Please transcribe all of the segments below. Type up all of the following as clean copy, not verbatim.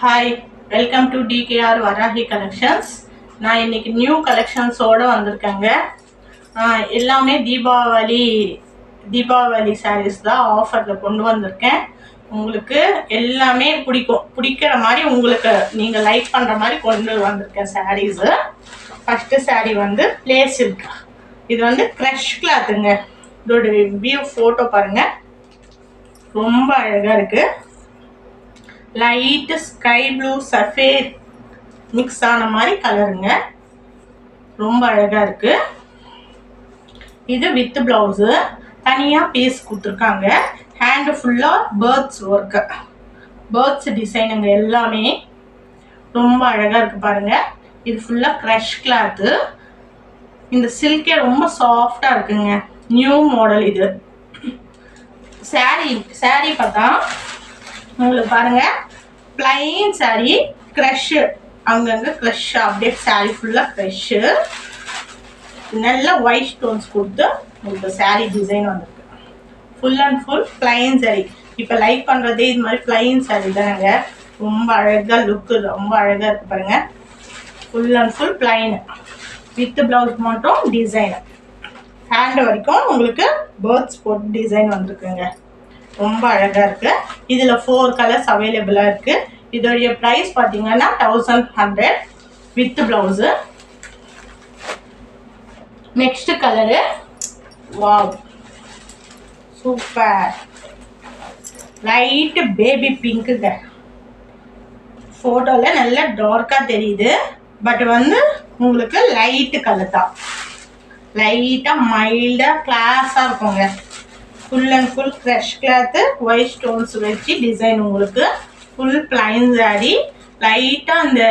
Hi, welcome to TKR Varahi collections. நான் இன்னைக்கு new கலெக்ஷன்ஸோடு வந்திருக்கேங்க. எல்லாமே தீபாவளி சாரீஸ் தான் ஆஃபரில் கொண்டு வந்திருக்கேன். உங்களுக்கு எல்லாமே பிடிக்கிற மாதிரி உங்களுக்கு நீங்கள் லைக் பண்ணுற மாதிரி கொண்டு வந்திருக்கேன் சாரீஸு. ஃபஸ்ட்டு சாரீ வந்து பிளேஸ் இருக்கு. இது வந்து க்ரஷ் கிளாத்துங்க. இதோட வியூ ஃபோட்டோ பாருங்கள், ரொம்ப அழகாக இருக்குது. Light sky blue safed mix ஆன மாதிரி கலருங்க, ரொம்ப அழகாக இருக்குது. இது வித் ப்ளவுஸு, தனியாக பீஸ் கொடுத்துருக்காங்க. ஹேண்டு ஃபுல்லாக பேர்ட்ஸ் ஒர்க்கு, பேர்ட்ஸ் டிசைனுங்க, எல்லாமே ரொம்ப அழகாக இருக்குது பாருங்கள். இது ஃபுல்லாக க்ரஷ் கிளாத்து. இந்த சில்கே ரொம்ப சாஃப்டாக இருக்குங்க, நியூ மாடல். இது சாரீ பார்த்தா உங்களுக்கு பாருங்க, பிளைன் சாரீ, க்ரஷ்ஷு, அங்கங்கே க்ரஷ், அப்படியே சாரீ ஃபுல்லாக க்ரஷ்ஷு. நல்ல ஒயிட் ஸ்டோன்ஸ் கொடுத்து உங்களுக்கு சாரீ டிசைன் வந்திருக்கு. Full and full plain sari. இப்போ லைக் பண்ணுறதே இது மாதிரி பிளைன் சாரீ தானங்க, ரொம்ப அழகாக லுக்கு, ரொம்ப அழகாக இருக்குது பாருங்க. Full and full plain, with blouse மட்டும் டிசைனு. ஹேண்டு வரைக்கும் உங்களுக்கு பேர்ட்ஸ் போட்டு டிசைன் வந்திருக்குங்க, ரொம்ப அழகாக இருக்குது. இதில் 4 கலர்ஸ் அவைலபிளாக இருக்குது. இதோடைய ப்ரைஸ் பார்த்தீங்கன்னா 1100 with blouse. Next colour, wow super, light baby பிங்க்குங்க. ஃபோட்டோவில் நல்லா டார்க்காக தெரியுது, பட் வந்து உங்களுக்கு லைட்டு கலர் தான். லைட்டாக மைல்டாக கிளாஸாக இருக்குங்க. Full and full crush cloth, white stones வச்சு டிசைன். உங்களுக்கு ஃபுல் பிளைன் சாரீ. லைட்டாக அந்த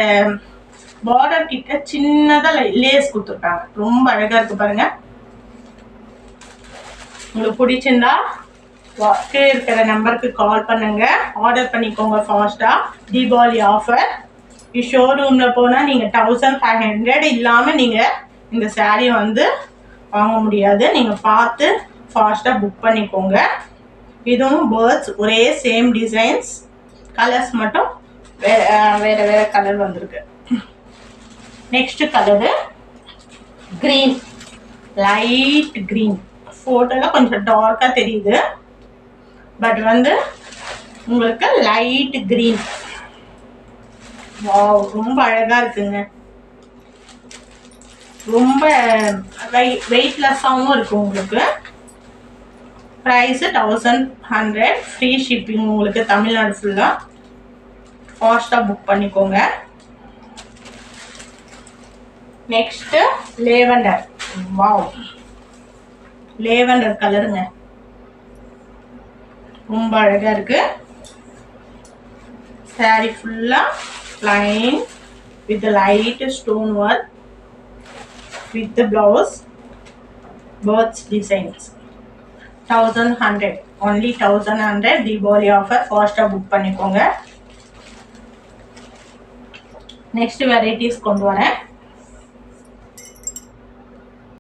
பார்டர் கிட்ட சின்னதாக லேஸ் கொடுத்துருக்காங்க, ரொம்ப அழகாக இருக்குது பாருங்கள். உங்களுக்கு பிடிச்சிருந்தா கீழே இருக்கிற நம்பருக்கு கால் பண்ணுங்க, ஆர்டர் பண்ணிக்கோங்க ஃபாஸ்ட்டாக. தீபாவளி ஆஃபர். ஷோரூமில் போனால் நீங்கள் 1500 இல்லாமல் நீங்கள் இந்த சாரியை வந்து வாங்க முடியாது. நீங்கள் பார்த்து ஃபாஸ்ட்டாக புக் பண்ணிக்கோங்க. இதுவும் பேர்ட்ஸ், ஒரே சேம் டிசைன்ஸ், கலர்ஸ் மட்டும் வேறு கலர் வந்திருக்கு. Next colour green, light green. ஃபோட்டோவில் கொஞ்சம் டார்க்காக தெரியுது, பட் வந்து உங்களுக்கு லைட் க்ரீன். வாவ், ரொம்ப அழகாக இருக்குங்க. ரொம்ப வெயிட்லெஸ்ஸாகவும் இருக்குது. உங்களுக்கு ப்ரைஸு 1100, ஃப்ரீ ஷிப்பிங் உங்களுக்கு தமிழ்நாடு ஃபுல்லாக. ஃபாஸ்ட்டாக புக் பண்ணிக்கோங்க. Next lavender. வாவ், லேவண்டர் கலருங்க, ரொம்ப அழகாக இருக்குது. சாரீ ஃபுல்லாக plain with light stone work, with blouse, birds designs. 1100, only 1100 Deepavali offer. ஃபாஸ்ட்டாக புக் பண்ணிக்கோங்க. நெக்ஸ்ட் வெரைட்டிஸ் கொண்டு வரேன்.